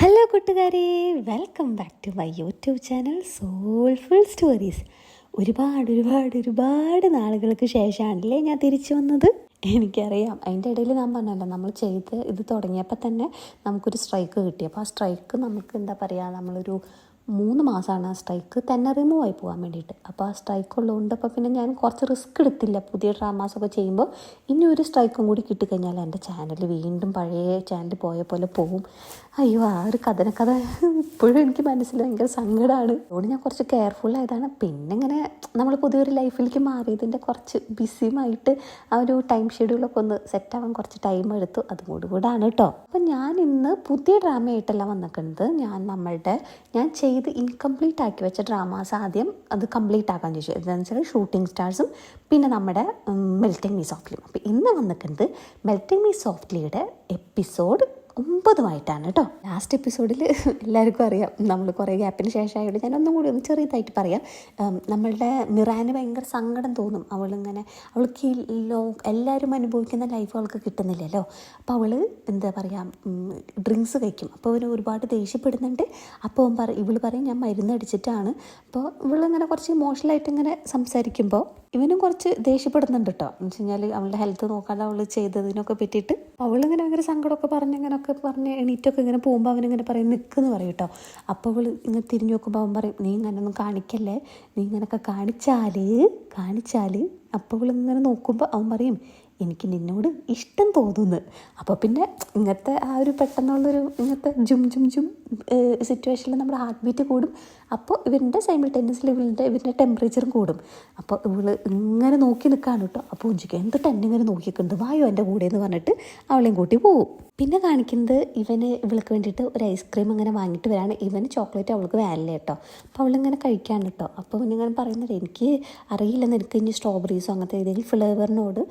Hello കൂട്ടുകാരെ, welcome back to my YouTube channel soulful stories. ഒരുപാട് നാളുകൾക്ക് ശേഷമാണല്ലേ ഞാൻ തിരിച്ചു വന്നത്. എനിക്കറിയാം, അതിൻ്റെ ഇടയിൽ ഞാൻ പറഞ്ഞല്ലോ, നമ്മൾ ചെയ്ത് ഇത് തുടങ്ങിയപ്പോൾ തന്നെ നമുക്കൊരു സ്ട്രൈക്ക് കിട്ടി. അപ്പോൾ ആ സ്ട്രൈക്ക് നമുക്ക് എന്താ പറയുക, നമ്മളൊരു 3 മാസമാണ് ആ സ്ട്രൈക്ക് തന്നെ റിമൂവ് ആയി പോകാൻ വേണ്ടിയിട്ട്. അപ്പോൾ ആ സ്ട്രൈക്ക് ഉള്ളതുകൊണ്ട് അപ്പോൾ പിന്നെ ഞാൻ കുറച്ച് റിസ്ക് എടുത്തില്ല. പുതിയ ഡ്രാമാസൊക്കെ ചെയ്യുമ്പോൾ ഇനി ഒരു സ്ട്രൈക്കും കൂടി കിട്ടിക്കഴിഞ്ഞാൽ എൻ്റെ ചാനൽ വീണ്ടും പഴയ ചാനൽ പോയ പോലെ പോവും. അയ്യോ, ആ ഒരു കഥ ഇപ്പോഴും എനിക്ക് മനസ്സിൽ ഭയങ്കര സങ്കടമാണ്. അതുകൊണ്ട് ഞാൻ കുറച്ച് കെയർഫുൾ ആയതാണ്. പിന്നെ ഇങ്ങനെ നമ്മൾ പുതിയൊരു ലൈഫിലേക്ക് മാറിയതിൻ്റെ കുറച്ച് ബിസിയുമായിട്ട് ആ ഒരു ടൈം ഷെഡ്യൂളൊക്കെ ഒന്ന് സെറ്റാവാൻ കുറച്ച് ടൈം എടുത്തു. അതുകൂടാണ് കേട്ടോ. അപ്പം ഞാൻ ഇന്ന് പുതിയ ഡ്രാമയായിട്ടല്ല വന്നിട്ടുണ്ട്. ഞാൻ ചെയ്ത് ഇൻകംപ്ലീറ്റ് ആക്കി വെച്ച ഡ്രാമാസ് ആദ്യം അത് കംപ്ലീറ്റ് ആക്കാൻ ചോദിച്ചു. എന്താണെന്ന് വെച്ചാൽ ഷൂട്ടിംഗ് സ്റ്റാർസും പിന്നെ നമ്മുടെ മെൽറ്റിംഗ് മീ സോഫ്റ്റ്ലിയും. അപ്പോൾ ഇന്ന് വന്നിട്ടുണ്ട് മെൽറ്റിംഗ് മീ സോഫ്റ്റ്ലിയുടെ എപ്പിസോഡ് 9 കേട്ടോ. ലാസ്റ്റ് എപ്പിസോഡിൽ എല്ലാവർക്കും അറിയാം, നമ്മൾ കുറേ ഗ്യാപ്പിന് ശേഷമായിട്ട് ഞാൻ ഒന്നും കൂടി ഒന്ന് ചെറിയതായിട്ട് പറയാം. നമ്മളുടെ മിറാന് ഭയങ്കര സങ്കടം തോന്നും. അവൾക്ക് എല്ലാവരും അനുഭവിക്കുന്ന ലൈഫ് അവൾക്ക് കിട്ടുന്നില്ലല്ലോ. അപ്പോൾ അവൾ എന്താ പറയുക, ഡ്രിങ്ക്സ് കഴിക്കും. അപ്പോൾ അവന് ഒരുപാട് ദേഷ്യപ്പെടുന്നുണ്ട്. അപ്പോൾ ഇവള് പറയും ഞാൻ മരുന്നടിച്ചിട്ടാണ്. അപ്പോൾ ഇവളിങ്ങനെ കുറച്ച് ഇമോഷണലായിട്ട് ഇങ്ങനെ സംസാരിക്കുമ്പോൾ ഇവനും കുറച്ച് ദേഷ്യപ്പെടുന്നുണ്ട് കേട്ടോ. എന്ന് വെച്ച് കഴിഞ്ഞാൽ അവളുടെ ഹെൽത്ത് നോക്കാതെ അവൾ ചെയ്തതിനൊക്കെ പറ്റിയിട്ട് അവളിങ്ങനെ ഭയങ്കര സങ്കടമൊക്കെ പറഞ്ഞ് എണീറ്റൊക്കെ ഇങ്ങനെ പോകുമ്പോൾ അവനിങ്ങനെ പറയും നിൽക്കെന്ന് പറയും കേട്ടോ. അപ്പോൾ അവൾ ഇങ്ങനെ തിരിഞ്ഞു നോക്കുമ്പോൾ അവൻ പറയും നീ ഇങ്ങനെയൊന്നും കാണിക്കല്ലേ, നീ ഇങ്ങനെയൊക്കെ കാണിച്ചാൽ അപ്പോൾ അവളിങ്ങനെ നോക്കുമ്പോൾ അവൻ പറയും എനിക്ക് നിന്നോട് ഇഷ്ടം തോന്നുന്നു. അപ്പോൾ പിന്നെ ഇങ്ങനത്തെ ആ ഒരു പെട്ടെന്നുള്ളൊരു ഇങ്ങനത്തെ ജും സിറ്റുവേഷനിൽ നമ്മുടെ ഹാർട്ട് ബീറ്റ് കൂടും. അപ്പോൾ ഇവരുടെ സൈമിൾട്ടേനിയസ്ലി ഇവരുടെ ടെമ്പറേച്ചറും കൂടും. അപ്പോൾ ഇവള് ഇങ്ങനെ നോക്കി നിൽക്കാണ് കേട്ടോ. അപ്പോൾ ഉഞ്ചിക്ക് എന്തിട്ട് എന്നെ ഇങ്ങനെ നോക്കിയിട്ടുണ്ട്, വായോ എൻ്റെ കൂടെ എന്ന് പറഞ്ഞിട്ട് അവളെയും കൂട്ടി പോവും. പിന്നെ കാണിക്കുന്നത് ഇവൾക്ക് വേണ്ടിയിട്ട് ഒരു ഐസ്ക്രീം ഇങ്ങനെ വാങ്ങിയിട്ട് വരാണ്. ഇവന് ചോക്ലേറ്റ് അവൾക്ക് വാനില കേട്ടോ. അപ്പോൾ അവളിങ്ങനെ കഴിക്കാണ് കേട്ടോ. അപ്പോൾ ഇവനിങ്ങനെ പറയുന്നത് എനിക്ക് അറിയില്ല, നിനക്ക് ഇനി സ്ട്രോബെറീസോ അങ്ങനത്തെ ഏതെങ്കിലും ഫ്ലേവറിനോട്,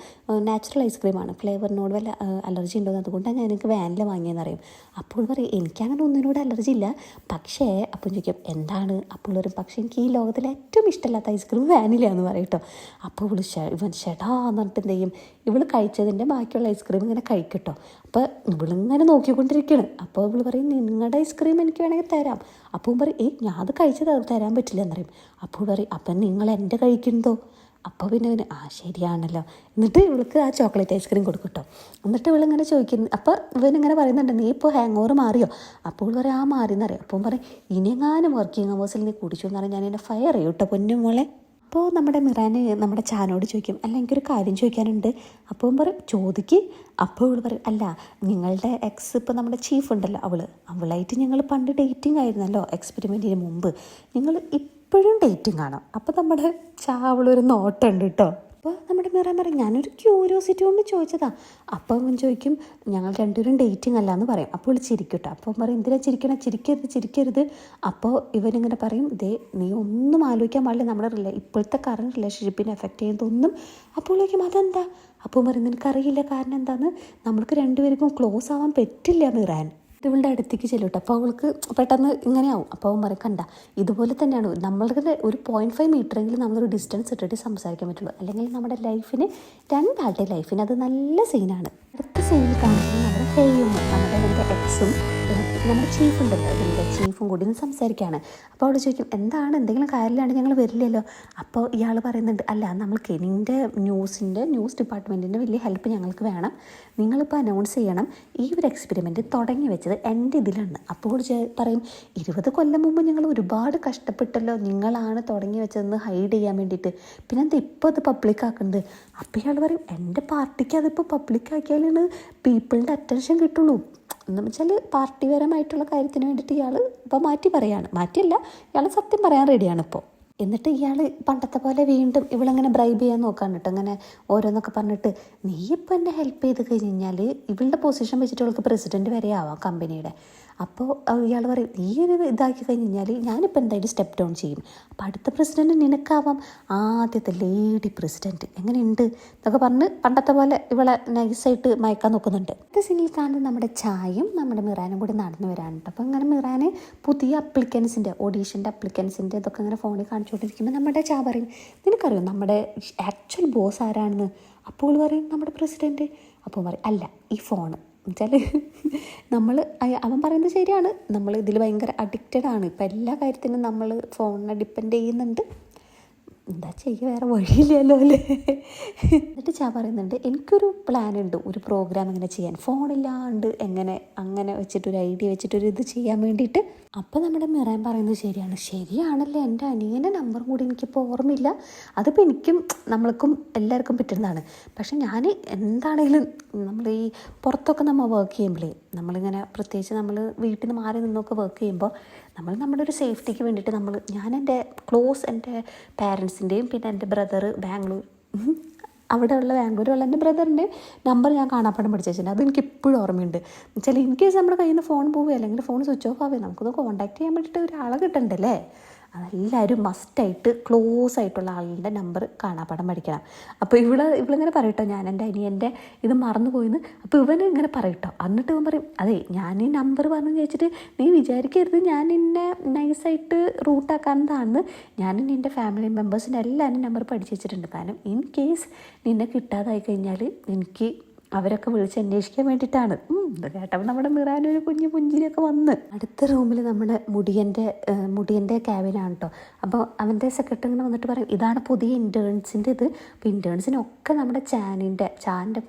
നാച്ചുറൽ ഐസ്ക്രീമാണ്, ഫ്ലേവറിനോട് വല്ല അലർജി ഉണ്ടോ, അതുകൊണ്ടാണ് ഞാൻ എനിക്ക് വാനില വാങ്ങിയെന്ന് അറിയും. അപ്പോൾ പറയും എനിക്കങ്ങനെ ഒന്നിനോട് അലർജി ഇല്ല, പക്ഷേ അപ്പോൾ ചോദിക്കും എന്താണ്. അപ്പോൾ വരും പക്ഷേ എനിക്ക് ഈ ലോകത്തിലെ ഏറ്റവും ഇഷ്ടമില്ലാത്ത ഐസ്ക്രീം വാനിലയാണെന്ന് പറയും കേട്ടോ. അപ്പോൾ ഇവൻ ഷെടാന്ന് പറഞ്ഞിട്ട് എന്ത് ചെയ്യും, ഇവൾ കഴിച്ചതിൻ്റെ ബാക്കിയുള്ള ഐസ്ക്രീം ഇങ്ങനെ കഴിക്കട്ടോ. അപ്പോൾ ഇവളിങ്ങനെ നോക്കിക്കൊണ്ടിരിക്കുകയാണ്. അപ്പോൾ ഇവൾ പറയും നിങ്ങളുടെ ഐസ്ക്രീം എനിക്ക് വേണമെങ്കിൽ തരാം. അപ്പോൾ പറയും ഞാൻ അത് കഴിച്ചത് അത് തരാൻ പറ്റില്ല എന്നറിയും. അപ്പോൾ പറയും അപ്പം നിങ്ങൾ എൻ്റെ കഴിക്കുന്നതോ. അപ്പോൾ പിന്നെ ശരിയാണല്ലോ. എന്നിട്ട് ഇവൾക്ക് ആ ചോക്ലേറ്റ് ഐസ്ക്രീം കൊടുക്കും കേട്ടോ. എന്നിട്ട് ഇവളിങ്ങനെ ചോദിക്കുന്നു. അപ്പോൾ ഇവനിങ്ങനെ പറയുന്നുണ്ട് നീ ഇപ്പോൾ ഹാങ് ഓവർ മാറിയോ. അപ്പോൾ ഇവൾ പറയും മാറിയെന്നറിയാം. അപ്പം പറയും ഇനിയെങ്ങാനും വർക്കിംഗ് അവേഴ്സിൽ നീ കുടിച്ചു എന്ന് പറഞ്ഞാൽ ഞാൻ എന്നെ ഫയർ ചെയ്യും കേട്ടോ പൊന്നും മോളെ. അപ്പോൾ നമ്മുടെ മിറാന് നമ്മുടെ ചാനോട് ചോദിക്കും അല്ല എനിക്കൊരു കാര്യം ചോദിക്കാനുണ്ട്. അപ്പോൾ പറയും ചോദിക്ക്. അപ്പോൾ ഇവൾ പറയും അല്ല നിങ്ങളുടെ എക്സ് ഇപ്പോൾ നമ്മുടെ ചീഫ് ഉണ്ടല്ലോ അവളായിട്ട് ഞങ്ങൾ പണ്ട് ഡേറ്റിംഗ് ആയിരുന്നല്ലോ, എക്സ്പെരിമെൻറ്റിന് മുമ്പ്. നിങ്ങൾ ഇപ്പോഴും ഡേറ്റിംഗ് ആണ്. അപ്പോൾ നമ്മുടെ അവളൊരു നോട്ടുണ്ട് കേട്ടോ. അപ്പോൾ നമ്മുടെ മിറാൻ പറയും ഞാനൊരു ക്യൂരിയോസിറ്റി കൊണ്ട് ചോദിച്ചതാ. അപ്പോൾ അവൻ ചോദിക്കും ഞങ്ങൾ രണ്ടുപേരും ഡേറ്റിംഗ് അല്ല എന്ന് പറയും. അപ്പോൾ ചിരിക്കും കേട്ടോ. അപ്പോൾ പറയും എന്തിനാ ചിരിക്കരുത്. അപ്പോൾ ഇവനിങ്ങനെ പറയും നീ ഒന്നും ആലോചിക്കാൻ പാടില്ല, നമ്മുടെ ഇപ്പോഴത്തെ കറണ്ട് റിലേഷൻഷിപ്പിനെ എഫക്റ്റ് ചെയ്യുന്നതൊന്നും. അപ്പോൾ ചോദിക്കും അതെന്താ. അപ്പോൾ പറയും നിനക്കറിയില്ല കാരണം എന്താണെന്ന്, നമ്മൾക്ക് രണ്ടുപേർക്കും ക്ലോസ് ആവാൻ പറ്റില്ല മിറാൻ. ഇവളുടെ അടുത്തേക്ക് ചെല്ലും. അപ്പോൾ അവൾക്ക് പെട്ടെന്ന് ഇങ്ങനെയാവും. അപ്പോൾ അവൻ പറയും കണ്ട ഇതുപോലെ തന്നെയാണ് നമ്മളുടെ ഒരു 0.5 മീറ്ററെങ്കിലും നമ്മളൊരു ഡിസ്റ്റൻസ് ഇട്ടിട്ട് സംസാരിക്കാൻ പറ്റുള്ളൂ, അല്ലെങ്കിൽ നമ്മുടെ ലൈഫിന് രണ്ടാളുടെ ലൈഫിന് അത് നല്ല സീനാണ്. അടുത്ത സീനിൽ കാണിക്കുന്നത് നമ്മുടെ ഹേയും നമ്മുടെ എക്സും നമ്മുടെ ചീഫുണ്ടല്ലോ ഇതിൻ്റെ ചീഫും കൂടി ഒന്ന് സംസാരിക്കുകയാണ്. അപ്പോൾ അവൾ ചോദിക്കും എന്തെങ്കിലും കാര്യമില്ലാണ്ട് ഞങ്ങൾ വരില്ലല്ലോ. അപ്പോൾ ഇയാൾ പറയുന്നുണ്ട് അല്ല നമ്മൾക്ക് നിൻ്റെ ന്യൂസ് ഡിപ്പാർട്ട്മെൻറ്റിൻ്റെ വലിയ ഹെൽപ്പ് ഞങ്ങൾക്ക് വേണം, നിങ്ങളിപ്പോൾ അനൗൺസ് ചെയ്യണം ഈ ഒരു എക്സ്പെരിമെൻറ്റ് തുടങ്ങി വെച്ചത് എൻ്റെ ഇതിലാണ്. അപ്പോൾ പറയും 20 കൊല്ലം മുമ്പ് ഞങ്ങൾ ഒരുപാട് കഷ്ടപ്പെട്ടല്ലോ, നിങ്ങളാണ് തുടങ്ങി വെച്ചതെന്ന് ഹൈഡ് ചെയ്യാൻ വേണ്ടിയിട്ട്, പിന്നെ എന്താ ഇപ്പോൾ അത് പബ്ലിക്കാക്കുന്നത്. അപ്പോൾ ഇയാൾ പറയും എൻ്റെ പാർട്ടിക്ക് അതിപ്പോൾ പബ്ലിക്കാക്കിയാലാണ് പീപ്പിളിൻ്റെ അറ്റൻഷൻ കിട്ടുള്ളൂ. എന്ന് വെച്ചാൽ പാർട്ടിപരമായിട്ടുള്ള കാര്യത്തിന് വേണ്ടിയിട്ട് ഇയാൾ ഇപ്പോൾ മാറ്റിയല്ല ഇയാൾ സത്യം പറയാൻ റെഡിയാണ് ഇപ്പോൾ. എന്നിട്ട് ഇയാൾ പണ്ടത്തെ പോലെ വീണ്ടും ഇവളങ്ങനെ ബ്രൈബ് ചെയ്യാൻ നോക്കാണ് കേട്ടോ. അങ്ങനെ ഓരോന്നൊക്കെ പറഞ്ഞിട്ട് നീ ഇപ്പോൾ എന്നെ ഹെൽപ്പ് ചെയ്ത് കഴിഞ്ഞാൽ ഇവളുടെ പൊസിഷൻ വെച്ചിട്ട് അവൾക്ക് പ്രസിഡൻറ്റ് വരെ ആവാം കമ്പനിയുടെ. അപ്പോൾ ഇയാൾ പറയും നീ ഒരു ഇതാക്കി കഴിഞ്ഞാൽ ഞാനിപ്പോൾ എന്തായാലും സ്റ്റെപ്പ് ഡൗൺ ചെയ്യും, അപ്പോൾ അടുത്ത പ്രസിഡൻറ്റ് നിനക്കാവാം, ആദ്യത്തെ ലേഡി പ്രസിഡൻറ്റ് എങ്ങനെയുണ്ട് എന്നൊക്കെ പറഞ്ഞ് പണ്ടത്തെ പോലെ ഇവളെ നൈസായിട്ട് മയക്കാൻ നോക്കുന്നുണ്ട്. അടുത്ത സീനിൽ കാണുന്നത് നമ്മുടെ ചായയും നമ്മുടെ മിറാനും കൂടി നടന്നു വരാനുണ്ട്. അപ്പോൾ അങ്ങനെ മിറാന് പുതിയ ഓഡീഷൻ്റെ അപ്ലിക്കൻസിൻ്റെ ഇതൊക്കെ അങ്ങനെ ഫോണിൽ കാണിച്ചുകൊണ്ടിരിക്കുമ്പോൾ നമ്മുടെ ചായ പറയും നിനക്കറിയോ നമ്മുടെ ആക്ച്വൽ ബോസ് ആരാണെന്ന്. അപ്പോൾ പറയും നമ്മുടെ പ്രസിഡൻറ്റ്. അപ്പോൾ പറയും അല്ല ഈ ഫോണ് എന്നുവെച്ചാൽ നമ്മൾ അവൻ പറയുന്നത് ശരിയാണ്, നമ്മൾ ഇതിൽ ഭയങ്കര അഡിക്റ്റഡ് ആണ്. ഇപ്പം എല്ലാ കാര്യത്തിനും നമ്മൾ ഫോണിനെ ഡിപ്പെൻഡ് ചെയ്യുന്നുണ്ട്. എന്താ ചെയ്യുക, വേറെ വഴിയില്ലല്ലോ അല്ലേ. എന്നിട്ട് ചാ പറയുന്നുണ്ട് എനിക്കൊരു പ്ലാൻ ഉണ്ട്, ഒരു പ്രോഗ്രാം ഇങ്ങനെ ചെയ്യാൻ, ഫോണില്ലാണ്ട് എങ്ങനെ അങ്ങനെ വെച്ചിട്ടൊരു ഐഡിയ വെച്ചിട്ടൊരു ഇത് ചെയ്യാൻ വേണ്ടിയിട്ട്. അപ്പം നമ്മുടെ മിറാൻ പറയുന്നത് ശരിയാണല്ലേ, എൻ്റെ അനിയൻ്റെ നമ്പറും കൂടി എനിക്കിപ്പോൾ ഓർമ്മയില്ല. അതിപ്പോൾ എനിക്കും നമ്മൾക്കും എല്ലാവർക്കും പറ്റുന്നതാണ്. പക്ഷെ ഞാൻ എന്താണെങ്കിലും നമ്മൾ ഈ പുറത്തൊക്കെ നമ്മൾ വർക്ക് ചെയ്യുമ്പോഴേ, നമ്മളിങ്ങനെ പ്രത്യേകിച്ച് നമ്മൾ വീട്ടിൽ നിന്ന് മാറി നിന്നൊക്കെ വർക്ക് ചെയ്യുമ്പോൾ നമ്മുടെ ഒരു സേഫ്റ്റിക്ക് വേണ്ടിയിട്ട് ഞാൻ എൻ്റെ പാരൻസിൻ്റെയും പിന്നെ എൻ്റെ ബ്രദർ ബാംഗ്ലൂരുള്ള എൻ്റെ ബ്രദറിൻ്റെ നമ്പർ ഞാൻ കാണാപ്പാടം പഠിച്ചു വെച്ചിട്ടുണ്ട്. അത് എനിക്ക് ഇപ്പോഴും ഓർമ്മയുണ്ട്. എന്നുവെച്ചാൽ ഇൻ കേസ് നമ്മുടെ കയ്യിൽ നിന്ന് ഫോൺ പോവുക അല്ലെങ്കിൽ ഫോൺ സ്വിച്ച് ഓഫ് ആവുക, നമുക്കൊന്ന് കോൺടാക്ട് ചെയ്യാൻ വേണ്ടിയിട്ട് ഒരാളെ കിട്ടണ്ടല്ലേ. അതെല്ലാവരും മസ്റ്റായിട്ട് ക്ലോസ് ആയിട്ടുള്ള ആളുടെ നമ്പർ കാണാപ്പാടം പഠിക്കണം. അപ്പോൾ ഇവളിങ്ങനെ പറയട്ടോ, ഞാൻ എൻ്റെ അനിയൻ്റെ ഇത് മറന്നു പോയിന്ന്. അപ്പോൾ ഇവന് ഇങ്ങനെ പറയട്ടോ. എന്നിട്ട് ഇവൻ പറയും, അതെ ഞാൻ ഈ നമ്പർ പറഞ്ഞു ചോദിച്ചിട്ട് നീ വിചാരിക്കരുത് ഞാൻ നിന്നെ നൈസായിട്ട് റൂട്ടാക്കാവുന്നതാണ്. ഞാൻ നിൻ്റെ ഫാമിലി മെമ്പേഴ്സിൻ്റെ എല്ലാവരും നമ്പർ പഠിച്ചു വെച്ചിട്ടുണ്ട്. കാരണം ഇൻ കേസ് നിന്നെ കിട്ടാതായി കഴിഞ്ഞാൽ എനിക്ക് അവരൊക്കെ വിളിച്ച് അന്വേഷിക്കാൻ വേണ്ടിയിട്ടാണ്. ഇത് കേട്ടപ്പോൾ നമ്മുടെ മിറാനൊരു കുഞ്ഞു പുഞ്ചിരിയൊക്കെ വന്ന്. അടുത്ത റൂമിൽ നമ്മുടെ മുടിയൻ്റെ ക്യാബിനാണ് കേട്ടോ. അപ്പോൾ അവൻ്റെ സെക്രട്ടറി ഇങ്ങനെ വന്നിട്ട് പറയും, ഇതാണ് പുതിയ ഇൻറ്റേൺസിൻ്റെ ഇത്. അപ്പോൾ ഇൻറ്റേൺസിനൊക്കെ നമ്മുടെ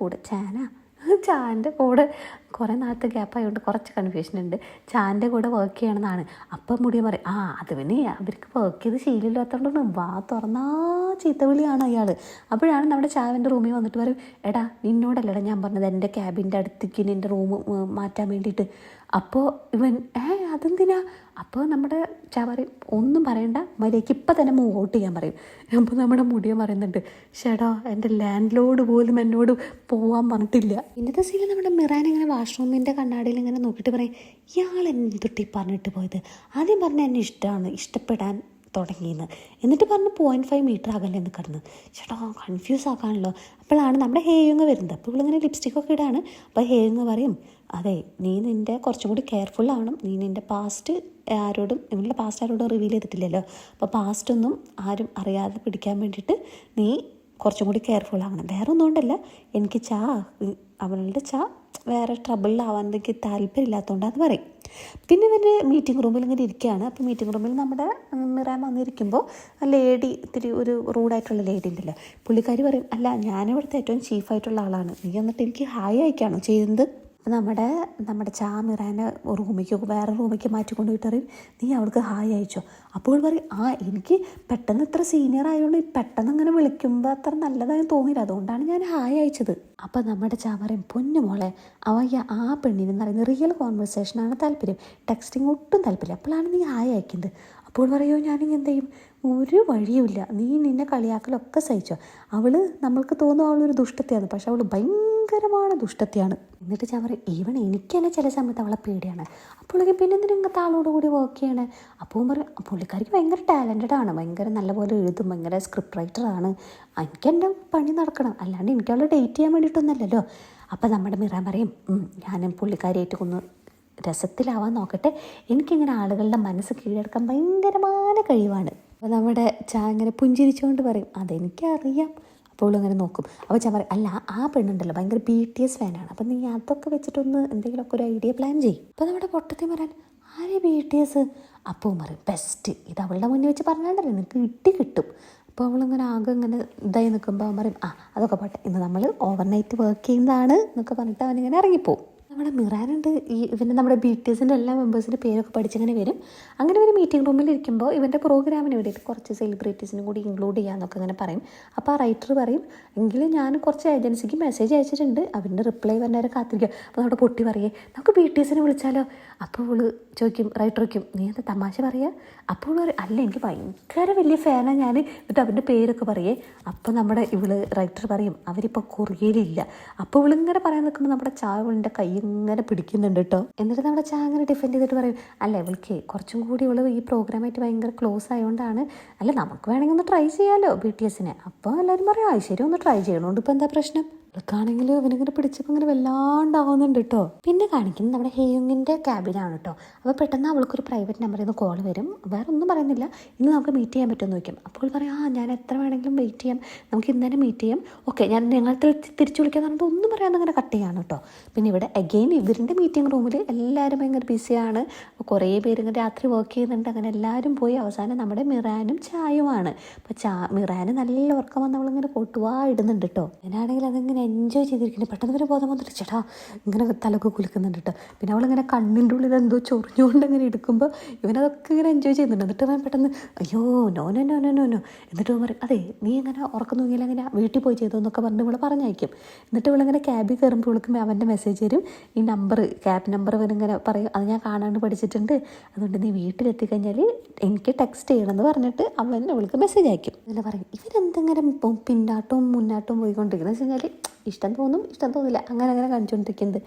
ചാൻ്റെ കൂടെ കുറേ നാളത്തെ ഗ്യാപ്പായതുകൊണ്ട് കുറച്ച് കൺഫ്യൂഷൻ ഉണ്ട്. ചാൻ്റെ കൂടെ വർക്ക് ചെയ്യണമെന്നാണ്. അപ്പം മുടിയൻ പറയും, അത് പിന്നെ അവർക്ക് വർക്ക് ചെയ്ത് ശീലമില്ലാത്തതുകൊണ്ടാണ്, വാ തുറന്നാ ചീത്തവിളിയാണ് അയാൾ. അപ്പോഴാണ് നമ്മുടെ ചാവിൻ്റെ റൂമിൽ വന്നിട്ട് പറയും, എടാ നിന്നോടല്ലടാ ഞാൻ പറഞ്ഞത് എൻ്റെ ക്യാബിൻ്റെ അടുത്തേക്ക് എൻ്റെ റൂം മാറ്റാൻ വേണ്ടിയിട്ട്. അപ്പോൾ ഇവൻ അതെന്തിനാ? അപ്പോൾ നമ്മുടെ ചാ പറയും, ഒന്നും പറയണ്ട, മര്യാദയ്ക്ക് ഇപ്പം തന്നെ മൂവ് ഔട്ട് ചെയ്യാൻ പറയും. അപ്പോൾ നമ്മുടെ മുടിയൻ പറയുന്നുണ്ട്, ചേട്ടാ എൻ്റെ ലാൻഡ് ലോഡ് പോലും എന്നോട് പോകാൻ പറഞ്ഞിട്ടില്ല. ഇന്നത്തെ സീനിൽ നമ്മുടെ മിറാൻ ഇങ്ങനെ വാഷ്റൂമിൻ്റെ കണ്ണാടിയിൽ ഇങ്ങനെ നോക്കിയിട്ട് പറയും, ഇയാൾ എന്തൊട്ടി പറഞ്ഞിട്ട് പോയത്? ആദ്യം പറഞ്ഞാൽ എന്നെ ഇഷ്ടപ്പെടാൻ തുടങ്ങിയെന്ന്, എന്നിട്ട് പറഞ്ഞ് 0.5 മീറ്റർ അകലെ എന്ന് കിടന്ന്. ചേട്ടാ കൺഫ്യൂസ് ആക്കാണല്ലോ. അപ്പോഴാണ് നമ്മുടെ ഹേയുങ്ങ വരുന്നത്. അപ്പോൾ ഇവളിങ്ങനെ ലിപ്സ്റ്റിക്കൊക്കെ ഇടാണ്. അപ്പോൾ ഹേയുങ്ങ പറയും, അതെ നീ നിൻ്റെ കുറച്ചും കൂടി കെയർഫുൾ ആവണം. നീ നിൻ്റെ പാസ്റ്റ് ആരോടും റിവീൽ ചെയ്തിട്ടില്ലല്ലോ. അപ്പോൾ പാസ്റ്റൊന്നും ആരും അറിയാതെ പിടിക്കാൻ വേണ്ടിയിട്ട് നീ കുറച്ചും കൂടി കെയർഫുൾ ആവണം. വേറെ ഒന്നും കൊണ്ടല്ല, എനിക്ക് അവളുടെ വേറെ ട്രബിളിലാവാൻ എനിക്ക് താല്പര്യമില്ലാത്തതുകൊണ്ടാന്ന് പറയും. പിന്നെ ഇവൻ്റെ മീറ്റിംഗ് റൂമിൽ ഇങ്ങനെ ഇരിക്കുകയാണ്. അപ്പോൾ മീറ്റിംഗ് റൂമിൽ നമ്മുടെ മിറാൻ വന്നിരിക്കുമ്പോൾ ഇത്തിരി ഒരു റൂഡായിട്ടുള്ള ലേഡി ഉണ്ടല്ലോ, പുള്ളിക്കാരി പറയും, അല്ല ഞാനിവിടുത്തെ ഏറ്റവും ചീഫായിട്ടുള്ള ആളാണ്, നീ എന്നിട്ട് എനിക്ക് ഹായ് അയക്കാണോ ചെയ്യുന്നത്? നമ്മുടെ മിറാനെ വേറെ റൂമിലേക്ക് മാറ്റിക്കൊണ്ട് പോയിട്ട് പറയും, നീ അവൾക്ക് ഹായ് അയച്ചോ? അപ്പോൾ പറയും, എനിക്ക് പെട്ടെന്ന് ഇത്ര സീനിയർ ആയതുകൊണ്ട് പെട്ടെന്ന് ഇങ്ങനെ വിളിക്കുമ്പോൾ അത്ര നല്ലതായി തോന്നിയില്ല, അതുകൊണ്ടാണ് ഞാൻ ഹായ് അയച്ചത്. അപ്പം നമ്മുടെ പറയും, പൊന്നു മോളെ ആ പെണ്ണിനെന്ന് പറയുന്നത് റിയൽ കോൺവെർസേഷനാണ് താല്പര്യം, ടെക്സ്റ്റിങ് ഒട്ടും താല്പര്യം. അപ്പോഴാണ് നീ ഹായ് അയക്കുന്നത്. അപ്പോൾ പറയുമോ, ഞാനിനി എന്ത് ചെയ്യും? ഒരു വഴിയുമില്ല, നിന്നെ കളിയാക്കലൊക്കെ സഹിച്ചോ. നമ്മൾക്ക് തോന്നും അവളൊരു ദുഷ്ടത്തെയാണ്, പക്ഷെ അവൾ ഭയങ്കരமான ദുഷ്ടത്തെയാണ്. എന്നിട്ട് ഞാൻ പറയും, ഈവൺ എനിക്ക് തന്നെ ചില സമയത്ത് അവളെ പേടിയാണ്. അപ്പോൾ പിന്നെ എന്തിനങ്ങനത്തെ ആളോട് കൂടി വർക്ക് ചെയ്യണേ? അപ്പോൾ പറയും, പുള്ളിക്കാരിക്ക് ഭയങ്കര ടാലൻറ്റഡ് ആണ്, ഭയങ്കര നല്ലപോലെ എഴുതും, ഭയങ്കര സ്ക്രിപ്റ്റ് റൈറ്ററാണ്. എനിക്ക് എൻ്റെ പണി നടക്കണം, അല്ലാണ്ട് എനിക്ക് അവളെ ഡേറ്റ് ചെയ്യാൻ വേണ്ടിയിട്ടൊന്നല്ലല്ലോ. അപ്പോൾ നമ്മുടെ മിറാൻ പറയും, ഞാൻ പുള്ളിക്കാരിയായിട്ട് രസത്തിലാവാൻ നോക്കട്ടെ, എനിക്കിങ്ങനെ ആളുകളുടെ മനസ്സ് കീഴടക്കാൻ ഭയങ്കരമായ കഴിവാണ്. അപ്പോൾ നമ്മുടെ ഇങ്ങനെ പുഞ്ചിരിച്ചുകൊണ്ട് പറയും, അതെനിക്കറിയാം. അപ്പോൾ ഇങ്ങനെ നോക്കും. അപ്പോൾ പറയും, അല്ല ആ പെണ്ണുണ്ടല്ലോ ഭയങ്കര BTS ഫാനാണ്, അപ്പം നീ അതൊക്കെ വെച്ചിട്ടൊന്ന് എന്തെങ്കിലുമൊക്കെ ഒരു ഐഡിയ പ്ലാൻ ചെയ്യും. അപ്പോൾ നമ്മുടെ പൊട്ടത്തി പറയാൻ, ആരെ BTS? അപ്പോൾ പറയും, ബെസ്റ്റ്, ഇത് അവളുടെ മുന്നിൽ വെച്ച് പറഞ്ഞാണ്ടല്ലോ നിനക്ക് കിട്ടും. അപ്പോൾ അവളിങ്ങനെ ആകെ ഇങ്ങനെ ഇതായി നിൽക്കുമ്പോൾ അവൻ പറയും, അതൊക്കെ പോട്ടെ, ഇന്ന് നമ്മൾ ഓവർനൈറ്റ് വർക്ക് ചെയ്യുന്നതാണ് എന്നൊക്കെ പറഞ്ഞിട്ട് അവനിങ്ങനെ ഇറങ്ങിപ്പോവും. നമ്മുടെ മിറാനുണ്ട് ഇവൻ്റെ നമ്മുടെ BTSൻ്റെ എല്ലാ മെമ്പേഴ്സിൻ്റെ പേരൊക്കെ പഠിച്ചിങ്ങനെ വരും. അങ്ങനെ ഒരു മീറ്റിംഗ് റൂമിൽ ഇരിക്കുമ്പോൾ ഇവൻ്റെ പ്രോഗ്രാമിന് വേണ്ടിയിട്ട് കുറച്ച് സെലിബ്രിറ്റീസിനും കൂടി ഇൻക്ലൂഡ് ചെയ്യാമെന്നൊക്കെ അങ്ങനെ പറയും. അപ്പോൾ ആ റൈറ്റർ പറയും, എങ്കിലും ഞാൻ കുറച്ച് ഏജൻസിക്ക് മെസ്സേജ് അയച്ചിട്ടുണ്ട്, അവൻ്റെ റിപ്ലൈ വന്നവരെ കാത്തിരിക്കുക. അപ്പോൾ നമ്മുടെ പൊട്ടി പറയേ, നമുക്ക് BTSനെ വിളിച്ചാലോ? അപ്പോൾ അവൾ റൈറ്റർ നീ എന്താ തമാശ പറയുക? അപ്പോൾ പറയും, അല്ല എനിക്ക് ഭയങ്കര വലിയ ഫാനാണ് ഞാൻ, എന്നിട്ട് അവൻ്റെ പേരൊക്കെ പറയേ. അപ്പോൾ നമ്മുടെ റൈറ്റർ പറയും, അവരിപ്പോൾ കൊറിയയിലില്ല. അപ്പോൾ ഇവളിങ്ങനെ പറയാൻ നിൽക്കുമ്പോൾ നമ്മുടെ ഇവളുടെ കൈ ഇങ്ങനെ പിടിക്കുന്നുണ്ട് കേട്ടോ. എന്നിട്ട് നമ്മുടെ അങ്ങനെ ഡിഫെൻഡ് ചെയ്തിട്ട് പറയും, അല്ല ഇവൾക്ക് കുറച്ചും കൂടി ഈ പ്രോഗ്രാമായിട്ട് ഭയങ്കര ക്ലോസ് ആയതുകൊണ്ടാണ്, അല്ല നമുക്ക് വേണമെങ്കിൽ ഒന്ന് ട്രൈ ചെയ്യാമല്ലോ BTSനെ. അപ്പോൾ എല്ലാവരും പറയും, ശരി ഒന്ന് ട്രൈ ചെയ്യണോണ്ട് ഇപ്പോൾ എന്താ പ്രശ്നം? അവർക്കാണെങ്കിൽ ഇവനിങ്ങനെ പിടിച്ചപ്പോൾ ഇങ്ങനെ വല്ലാണ്ടാവുന്നുണ്ട് കേട്ടോ. പിന്നെ കാണിക്കുന്നത് നമ്മുടെ ഹേയുങ്ങിൻ്റെ ക്യാബിനാണ് കേട്ടോ. അപ്പോൾ പെട്ടെന്ന് അവൾക്കൊരു പ്രൈവറ്റ് നമ്പറിൽ നിന്ന് കോൾ വരും. വേറെ ഒന്നും പറയുന്നില്ല, ഇന്ന് നമുക്ക് മീറ്റ് ചെയ്യാൻ പറ്റുമെന്ന് ചോദിക്കും. അപ്പോൾ പറയാം ഞാൻ എത്ര വേണമെങ്കിലും വെയിറ്റ് ചെയ്യാം, നമുക്ക് ഇന്ന് തന്നെ മീറ്റ് ചെയ്യാം, ഓക്കെ ഞാൻ നിങ്ങൾ തിരിച്ചു വിളിക്കാന്ന് പറഞ്ഞിട്ട് ഒന്നും പറയാതെ അങ്ങനെ കട്ട് ചെയ്യാണ് കേട്ടോ. പിന്നെ ഇവിടെ അഗെയിൻ ഇവരുടെ മീറ്റിംഗ് റൂമിൽ എല്ലാവരും ഭയങ്കര ബിസിയാണ്. അപ്പോൾ കുറേ പേര് ഇങ്ങനെ രാത്രി വർക്ക് ചെയ്യുന്നുണ്ട്. അങ്ങനെ എല്ലാവരും പോയി അവസാനം നമ്മുടെ മിറാനും ചായുമാണ്. അപ്പോൾ മിറാന് നല്ല ഉറക്കം വന്ന് അവളിങ്ങനെ കൊട്ടുവാ ഇടുന്നുണ്ട് കേട്ടോ. ഞാനാണെങ്കിൽ അതിങ്ങനെ എൻജോയ് ചെയ്തിരിക്കുന്നത്. പെട്ടെന്ന് ഒരു ബോധം വന്നിട്ട് ചേട്ടാ ഇങ്ങനെ തലൊക്കെ കുലുക്കുന്നുണ്ട് കേട്ടോ. പിന്നെ അവളിങ്ങനെ കണ്ണിൻ്റെ ഉള്ളിൽ എന്തോ ചൊറിഞ്ഞുകൊണ്ട് ഇങ്ങനെ എടുക്കുമ്പോൾ ഇവനതൊക്കെ ഇങ്ങനെ എൻജോയ് ചെയ്യുന്നുണ്ട്. എന്നിട്ട് അവൻ പെട്ടെന്ന് അയ്യോ no no no no no no എന്നിട്ട് അവൻ പറയും അതെ നീ ഇങ്ങനെ ഉറക്കം തൂങ്ങിയാൽ അങ്ങനെ വീട്ടിൽ പോയി ചെയ്തു എന്നൊക്കെ പറഞ്ഞ് ഇവളെ പറഞ്ഞയക്കും. എന്നിട്ട് ഇവളിങ്ങനെ ക്യാബിൽ കയറുമ്പോൾ വിളിക്കുമ്പോൾ അവൻ്റെ മെസ്സേജ് തരും, ഈ നമ്പർ ക്യാബ് നമ്പർ ഇവനിങ്ങനെ പറയും അത് ഞാൻ കാണാണ്ട് പഠിച്ചിട്ടുണ്ട്, അതുകൊണ്ട് നീ വീട്ടിലെത്തിക്കഴിഞ്ഞാൽ എനിക്ക് ടെക്സ്റ്റ് ചെയ്യണമെന്ന് പറഞ്ഞിട്ട് അവൻ അവൾക്ക് മെസ്സേജ് അയക്കും. അങ്ങനെ പറയും ഇവരെന്തെങ്കിലും പിന്നാട്ടവും മുന്നാട്ടവും പോയിക്കൊണ്ടിരിക്കുന്നത് വെച്ച് കഴിഞ്ഞാൽ ഇഷ്ടം തോന്നും ഇഷ്ടം തോന്നില്ല അങ്ങനെ അങ്ങനെ കാണിച്ചുകൊണ്ടിരിക്കുന്നത്.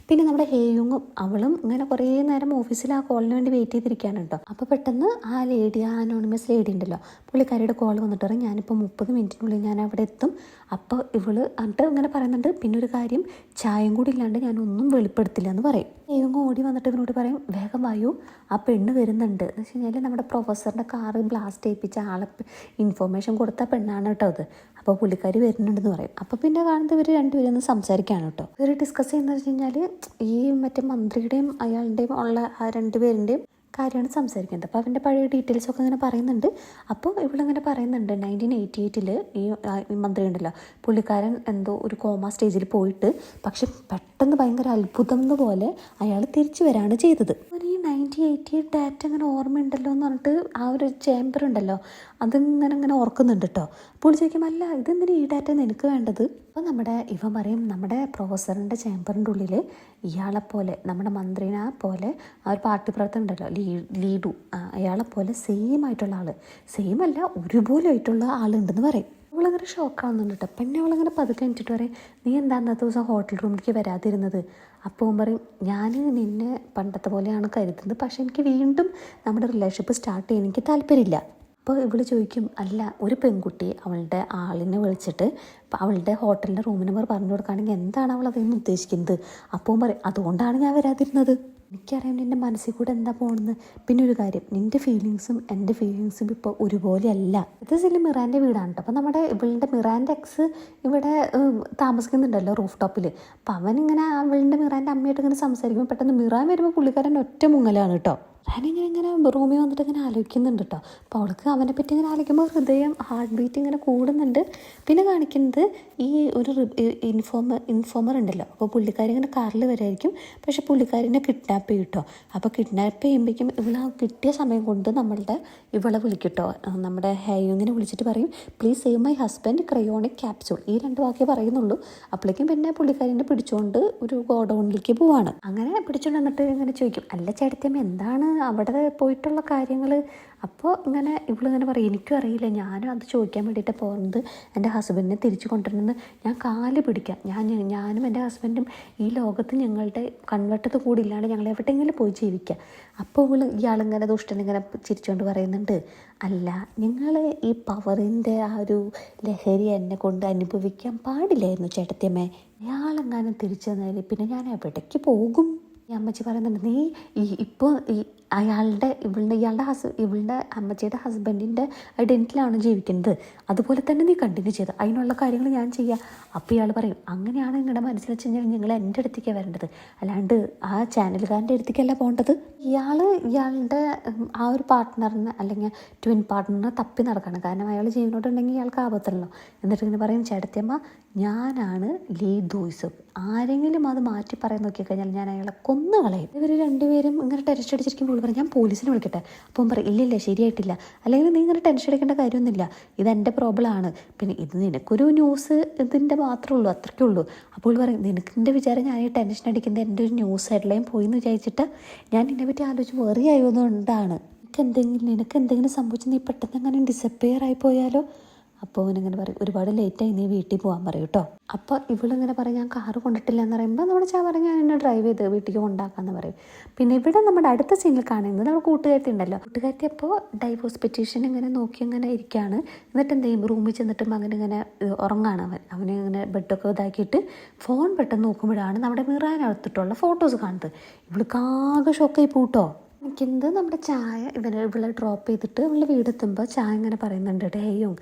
പിന്നെ നമ്മുടെ ഹേയുങ്ങും അവളും ഇങ്ങനെ കുറേ നേരം ഓഫീസിൽ ആ കോളിന് വേണ്ടി വെയിറ്റ് ചെയ്തിരിക്കുകയാണ് കേട്ടോ. അപ്പോൾ പെട്ടെന്ന് ആ ലേഡി, ആ അനോണിമസ് ലേഡി ഉണ്ടല്ലോ, പുള്ളിക്കാരിയുടെ കോൾ വന്നിട്ട് പറയും ഞാനിപ്പോൾ 30 മിനിറ്റിനുള്ളിൽ ഞാൻ അവിടെ എത്തും. അപ്പോൾ ഇവള് എന്നിട്ട് ഇങ്ങനെ പറയുന്നുണ്ട് പിന്നെ ഒരു കാര്യം, ചായയും കൂടി ഇല്ലാണ്ട് ഞാനൊന്നും വെളിപ്പെടുത്തില്ല എന്ന് പറയും. ഹേയുങ്ങ് ഓടി വന്നിട്ട് ഇവനോട് പറയും വേഗം വായു, ആ പെണ്ണ് വരുന്നുണ്ട് എന്ന് വെച്ച് കഴിഞ്ഞാൽ നമ്മുടെ പ്രൊഫസറിൻ്റെ കാറ് ബ്ലാസ്റ്റ് ചെയ്യിപ്പിച്ച ആളെ ഇൻഫോർമേഷൻ കൊടുത്ത പെണ്ണാണ് കേട്ടോ അത്. അപ്പോൾ പുള്ളിക്കാരി വരുന്നുണ്ടെന്ന് പറയും. അപ്പോൾ പിന്നെ കാണുന്നത് ഇവർ രണ്ടുപേരും ഒന്ന് സംസാരിക്കുകയാണ് കേട്ടോ. ഇവർ ഡിസ്കസ് ചെയ്യുന്നത് വെച്ച് കഴിഞ്ഞാൽ ഈ മറ്റേ മന്ത്രിയുടെയും അയാളുടെയും ഉള്ള ആ രണ്ടുപേരുടെയും കാര്യമാണ് സംസാരിക്കുന്നത്. അപ്പോൾ അവൻ്റെ പഴയ ഡീറ്റെയിൽസൊക്കെ ഇങ്ങനെ പറയുന്നുണ്ട്. അപ്പോൾ ഇവളിങ്ങനെ പറയുന്നുണ്ട് 1988 ഈ മന്ത്രി ഉണ്ടല്ലോ പുള്ളിക്കാരൻ എന്തോ ഒരു കോമ സ്റ്റേജിൽ പോയിട്ട് പക്ഷെ പെട്ടെന്ന് ഭയങ്കര അത്ഭുതം പോലെ അയാൾ തിരിച്ചു വരാണ് ചെയ്തത്. ഈ 1988 ഡാറ്റ അങ്ങനെ ഓർമ്മയുണ്ടല്ലോ എന്ന് പറഞ്ഞിട്ട് ആ ഒരു ചേംബർ ഉണ്ടല്ലോ അതിങ്ങനെ ഓർക്കുന്നുണ്ട് കേട്ടോ. പുള്ളി ചോദിക്കും അല്ല ഇതെന്തിനാ ഈ ഡാറ്റ നിനക്ക് വേണ്ടത്? അപ്പോൾ ഇവൻ പറയും നമ്മുടെ പ്രൊഫസറിൻ്റെ ചേംബറിൻ്റെ ഉള്ളിൽ ഇയാളെപ്പോലെ നമ്മുടെ മന്ത്രിനെ പോലെ ആ ഒരു പാർട്ടി പ്രവർത്തനം ഉണ്ടല്ലോ ലീഡു അയാളെപ്പോലെ സെയിം ആയിട്ടുള്ള ആൾ, സെയിം അല്ല ഒരുപോലെ ആയിട്ടുള്ള ആളുണ്ടെന്ന് പറയും. അവളങ്ങനെ ഷോക്കാവുന്നുണ്ട് കേട്ടോ. പിന്നെ അവളങ്ങനെ പതുക്കെ എന്നിട്ട് പറയും നീ എന്താ അന്നത്തെ ദിവസം ഹോട്ടൽ റൂമിലേക്ക് വരാതിരുന്നത്? അപ്പോൾ പറയും ഞാൻ നിന്നെ പണ്ടത്തെ പോലെയാണ് കരുതുന്നത്, പക്ഷെ എനിക്ക് വീണ്ടും നമ്മുടെ റിലേഷൻഷിപ്പ് സ്റ്റാർട്ട് ചെയ്യാൻ എനിക്ക് താല്പര്യമില്ല. അപ്പോൾ ഇവൾ ചോദിക്കും അല്ല ഒരു പെൺകുട്ടി അവളുടെ ആളിനെ വിളിച്ചിട്ട് അവളുടെ ഹോട്ടലിൻ്റെ റൂം നമ്പർ പറഞ്ഞു കൊടുക്കുകയാണെങ്കിൽ എന്താണ് അവൾ അതിന് ഉദ്ദേശിക്കുന്നത്? അപ്പോൾ പറയും അതുകൊണ്ടാണ് ഞാൻ വരാതിരുന്നത്, എനിക്കറിയാം നിൻ്റെ മനസ്സിൽ കൂടെ എന്താ പോകണമെന്ന്. പിന്നെ ഒരു കാര്യം, നിൻ്റെ ഫീലിങ്സും എൻ്റെ ഫീലിങ്സും ഇപ്പോൾ ഒരുപോലെയല്ല. ഇത് ശരി മിറാൻ്റെ വീടാണ് കേട്ടോ. അപ്പോൾ നമ്മുടെ ഇവളുടെ മിറാൻ്റെ എക്സ് ഇവിടെ താമസിക്കുന്നുണ്ടല്ലോ റൂഫ് ടോപ്പിൽ. അപ്പോൾ അവനിങ്ങനെ അവളുടെ മിറാൻ്റെ അമ്മയായിട്ട് ഇങ്ങനെ സംസാരിക്കുമ്പോൾ പെട്ടെന്ന് മിറാൻ വരുമ്പോൾ പുള്ളിക്കാരൻ ഒറ്റ മുങ്ങലാണ് കേട്ടോ. ഞാനിങ്ങനെ റൂമിൽ വന്നിട്ട് ഇങ്ങനെ ആലോചിക്കുന്നുണ്ട് കേട്ടോ. അപ്പോൾ അവൾക്ക് അവനെ പറ്റി ഇങ്ങനെ ആലോചിക്കുമ്പോൾ ഹൃദയം ഹാർട്ട് ബീറ്റ് ഇങ്ങനെ കൂടുന്നുണ്ട്. പിന്നെ കാണിക്കുന്നത് ഈ ഒരു ഇൻഫോമർ ഉണ്ടല്ലോ. അപ്പോൾ പുള്ളിക്കാരി ഇങ്ങനെ കാറിൽ വരുമായിരിക്കും, പക്ഷേ പുള്ളിക്കാരിനെ കിഡ്നാപ്പ് ചെയ്യും കേട്ടോ. അപ്പോൾ കിഡ്നാപ്പ് ചെയ്യുമ്പോഴേക്കും ഇവളെ കിട്ടിയ സമയം കൊണ്ട് ഇവളെ വിളിക്കട്ടോ. നമ്മുടെ ഹേയുങ്ങിനെ വിളിച്ചിട്ട് പറയും please save my husband cryonic capsule, ഈ 2 വാക്കേ പറയുന്നുള്ളൂ. അപ്പോഴേക്കും പിന്നെ പുള്ളിക്കാരിനെ പിടിച്ചുകൊണ്ട് ഒരു ഗോഡൗണിലേക്ക് പോവാണ്. അങ്ങനെ പിടിച്ചുകൊണ്ട് വന്നിട്ട് ഇങ്ങനെ ചോദിക്കും അല്ല ചേട്ടത്തിയമ്മ എന്താണ് അവിടെ പോയിട്ടുള്ള കാര്യങ്ങൾ? അപ്പോൾ ഇങ്ങനെ ഇവളിങ്ങനെ പറയും എനിക്കും അറിയില്ല, ഞാനും അത് ചോദിക്കാൻ വേണ്ടിയിട്ട് പോകുന്നത്, എൻ്റെ ഹസ്ബൻഡിനെ തിരിച്ചു കൊണ്ടുവരണമെന്ന് ഞാൻ കാല് പിടിക്കാം, ഞാനും എൻ്റെ ഹസ്ബൻഡും ഈ ലോകത്ത് ഞങ്ങളുടെ കൺവെട്ടത്ത് കൂടി ഇല്ലാണ്ട് ഞങ്ങൾ എവിടെയെങ്കിലും പോയി ജീവിക്കാം. അപ്പോൾ ഇയാളിങ്ങനെ ദുഷ്ടനിങ്ങനെ ചിരിച്ചുകൊണ്ട് പറയുന്നുണ്ട് അല്ല നിങ്ങൾ ഈ പവറിൻ്റെ ആ ഒരു ലഹരി എന്നെ കൊണ്ട് അനുഭവിക്കാൻ പാടില്ലായിരുന്നു ചേട്ടത്തിയമ്മേ, ഇയാളെങ്ങാനും തിരിച്ചു തന്നാൽ പിന്നെ ഞാൻ എവിടേക്ക് പോകും? ഈ അമ്മച്ചി പറയുന്നുണ്ട് നീ ഇപ്പോൾ ഇയാളുടെ അമ്മച്ചിയുടെ ഹസ്ബൻഡിൻ്റെ ഐഡൻറ്റിറ്റിയിലാണ് ജീവിക്കുന്നത്, അതുപോലെ തന്നെ നീ കണ്ടിന്യൂ ചെയ്ത് അതിനുള്ള കാര്യങ്ങൾ ഞാൻ ചെയ്യാം. അപ്പോൾ ഇയാൾ പറയും അങ്ങനെയാണ് നിങ്ങളുടെ മനസ്സിൽ വെച്ച് കഴിഞ്ഞാൽ നിങ്ങൾ എൻ്റെ അടുത്തേക്കാണ് വരേണ്ടത്, അല്ലാണ്ട് ആ ചാനലുകാരൻ്റെ അടുത്തേക്കല്ല പോകേണ്ടത്. ഇയാളുടെ ആ ഒരു പാർട്ട്ണറിനെ അല്ലെങ്കിൽ ട്വിൻ പാർട്ട്ണറിനെ തപ്പി നടക്കണം, കാരണം അയാൾ ജീവനോട്ടുണ്ടെങ്കിൽ ഇയാൾക്ക് ആപത്തല്ലോ. എന്നിട്ട് ഇങ്ങനെ പറയും ചേട്ടത്തിയമ്മ ഞാനാണ് ലീ ദൂയിസും, ആരെങ്കിലും അത് മാറ്റി പറയാൻ നോക്കിക്കഴിഞ്ഞാൽ ഞാൻ അയാളെ കൊന്നുകളയും. ഇവർ രണ്ടുപേരും ഇങ്ങനെ ടെൻഷൻ അടിച്ചിരിക്കുമ്പോൾ പറയും ഞാൻ പോലീസിനെ വിളിക്കട്ടെ? അപ്പം പറയും ഇല്ലില്ല ശരിയായിട്ടില്ല, അല്ലെങ്കിൽ നീ ഇങ്ങനെ ടെൻഷൻ അടിക്കേണ്ട കാര്യമൊന്നുമില്ല, ഇതെൻ്റെ പ്രോബ്ലമാണ്, പിന്നെ ഇത് നിനക്കൊരു ന്യൂസ് ഇതിൻ്റെ മാത്രമേ ഉള്ളൂ, അത്രയ്ക്കേ ഉള്ളൂ. അപ്പോൾ പറയും നിനക്കിൻ്റെ വിചാരം ഞാൻ ഈ ടെൻഷൻ അടിക്കുന്നത് എൻ്റെ ഒരു ന്യൂസ് ഹെഡ്ലൈൻ പോയി എന്ന് വിചാരിച്ചിട്ട് ഞാൻ ഇതിനെപ്പറ്റി ആലോചിച്ച് വെറി ആയതുകൊണ്ടാണ്. നിനക്ക് എന്തെങ്കിലും സംഭവിച്ച് നീ പെട്ടെന്ന് അങ്ങനെ ഡിസപ്പിയർ ആയി പോയാലോ? അപ്പോൾ അവനിങ്ങനെ പറയും ഒരുപാട് ലേറ്റായി നീ വീട്ടിൽ പോകാൻ പറയും കേട്ടോ. അപ്പോൾ ഇവളിങ്ങനെ പറയും ഞാൻ കാറ് കൊണ്ടിട്ടില്ല എന്ന് പറയുമ്പോൾ നമ്മുടെ ചാ പറയും ഞാൻ എന്നെ ഡ്രൈവ് ചെയ്ത് വീട്ടിലേക്ക് കൊണ്ടാക്കാമെന്ന് പറയും. പിന്നെ ഇവിടെ നമ്മുടെ അടുത്ത സീനിൽ കാണുന്നത് നമ്മുടെ കൂട്ടുകാരത്തി ഉണ്ടല്ലോ, കൂട്ടുകാരത്തി അപ്പോൾ ഡൈവോഴ്സ് പെറ്റീഷൻ ഇങ്ങനെ നോക്കി ഇങ്ങനെ ഇരിക്കുകയാണ്. എന്നിട്ട് എന്ത് ചെയ്യും, റൂമിൽ ചെന്നിട്ട് മകൻ ഇങ്ങനെ ഉറങ്ങാണ്. അവനിങ്ങനെ ബെഡൊക്കെ ഇതാക്കിയിട്ട് ഫോൺ പെട്ടെന്ന് നോക്കുമ്പോഴാണ് നമ്മുടെ മിറാനകത്തിട്ടുള്ള ഫോട്ടോസ് കാണുന്നത്. ഇവൾക്കാകെ ഷോക്കായി പോട്ടോ. എനിക്കെന്ത് നമ്മുടെ ചായ ഇവളെ ഡ്രോപ്പ് ചെയ്തിട്ട് ഇവളുടെ വീടെത്തുമ്പോൾ ചായ ഇങ്ങനെ പറയുന്നുണ്ട് ഡേയും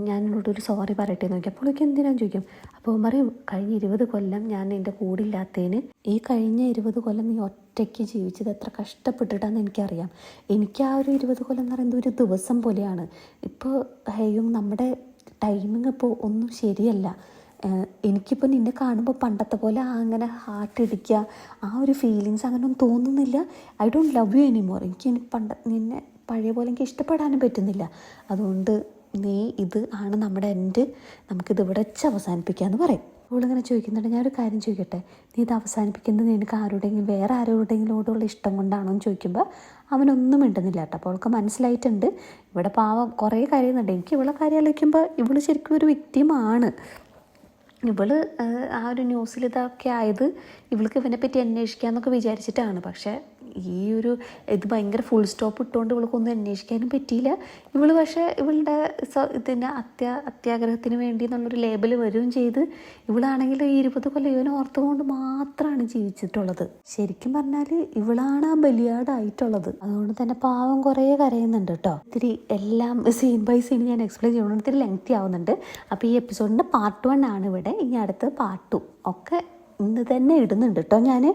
ഞാൻ എന്നോടൊരു സോറി പറയട്ടെ നോക്കി. അപ്പോൾ എനിക്ക് എന്തിനാന്ന് ചോദിക്കും. അപ്പോൾ പറയും കഴിഞ്ഞ 20 കൊല്ലം ഞാൻ എൻ്റെ കൂടില്ലാത്തതിന്, ഈ കഴിഞ്ഞ 20 കൊല്ലം നീ ഒറ്റയ്ക്ക് ജീവിച്ചത് എത്ര കഷ്ടപ്പെട്ടിട്ടാണെന്ന് എനിക്കറിയാം. എനിക്ക് ആ ഒരു 20 കൊല്ലം എന്ന് പറയുന്നത് ഒരു ദിവസം പോലെയാണ്. ഇപ്പോൾ ഹേയും നമ്മുടെ ടൈമിങ് ഇപ്പോൾ ഒന്നും ശരിയല്ല. എനിക്കിപ്പോൾ നിന്നെ കാണുമ്പോൾ പണ്ടത്തെ പോലെ അങ്ങനെ ഹാർട്ട് ഇടിക്കുക ആ ഒരു ഫീലിങ്സ് അങ്ങനെയൊന്നും തോന്നുന്നില്ല. I don't love you anymore. എനിക്ക് നിന്നെ പഴയ പോലെ എനിക്ക് ഇഷ്ടപ്പെടാനും പറ്റുന്നില്ല. അതുകൊണ്ട് നീ ഇത് ആണ് നമ്മുടെ എൻഡ്, നമുക്കിത് ഇവിടെ വെച്ച് അവസാനിപ്പിക്കാമെന്ന് പറയും. അവളിങ്ങനെ ചോദിക്കുന്നുണ്ട് ഞാനൊരു കാര്യം ചോദിക്കട്ടെ, നീ ഇത് അവസാനിപ്പിക്കുന്നത് നിനക്ക് ആരോടെങ്കിലും വേറെ ആരോടെങ്കിലോടുള്ള ഇഷ്ടം കൊണ്ടാണോ എന്ന് ചോദിക്കുമ്പോൾ അവനൊന്നും മിണ്ടുന്നില്ല കേട്ടോ. അപ്പോൾ അവൾക്ക് മനസ്സിലായിട്ടുണ്ട് ഇവിടെ പാവം കുറേ കരയുന്നുണ്ട്. എനിക്ക് ഇവളെ കാര്യം ആലോചിക്കുമ്പോൾ ഇവൾ ശരിക്കും ഒരു വിക്ടിമാണ്. ഇവള് ആ ഒരു ന്യൂസിൽ ഇതൊക്കെ ആയത് ഇവൾക്ക് ഇവനെപ്പറ്റി അന്വേഷിക്കാമെന്നൊക്കെ വിചാരിച്ചിട്ടാണ്. പക്ഷേ ഈ ഒരു ഇത് ഭയങ്കര ഫുൾ സ്റ്റോപ്പ് ഇട്ടുകൊണ്ട് ഇവൾക്കൊന്നും അന്വേഷിക്കാനും പറ്റിയില്ല. ഇവൾ പക്ഷേ ഇവളുടെ ഇതിൻ്റെ അത്യാഗ്രഹത്തിന് വേണ്ടി എന്നുള്ളൊരു ലേബൽ വരികയും ചെയ്ത് ഇവളാണെങ്കിൽ ഈ 20 കൊല്ലം ഇവനെ ഓർത്തുകൊണ്ട് മാത്രമാണ് ജീവിച്ചിട്ടുള്ളത്. ശരിക്കും പറഞ്ഞാൽ ഇവളാണ് ആ ബലിയാടായിട്ടുള്ളത്. അതുകൊണ്ട് തന്നെ പാവം കുറേ കരയുന്നുണ്ട് കേട്ടോ. ഇത്തിരി എല്ലാം സീൻ ബൈ സീൻ ഞാൻ എക്സ്പ്ലെയിൻ ചെയ്യണം, ഇത്തിരി ലെങ്തി ആവുന്നുണ്ട്. അപ്പോൾ ഈ എപ്പിസോഡിൻ്റെ പാർട്ട് 1 ആണ് ഇവിടെ. ഇനി അടുത്ത് പാർട്ട് 2 ഒക്കെ ഇന്ന് തന്നെ ഇടുന്നുണ്ട് കേട്ടോ ഞാൻ.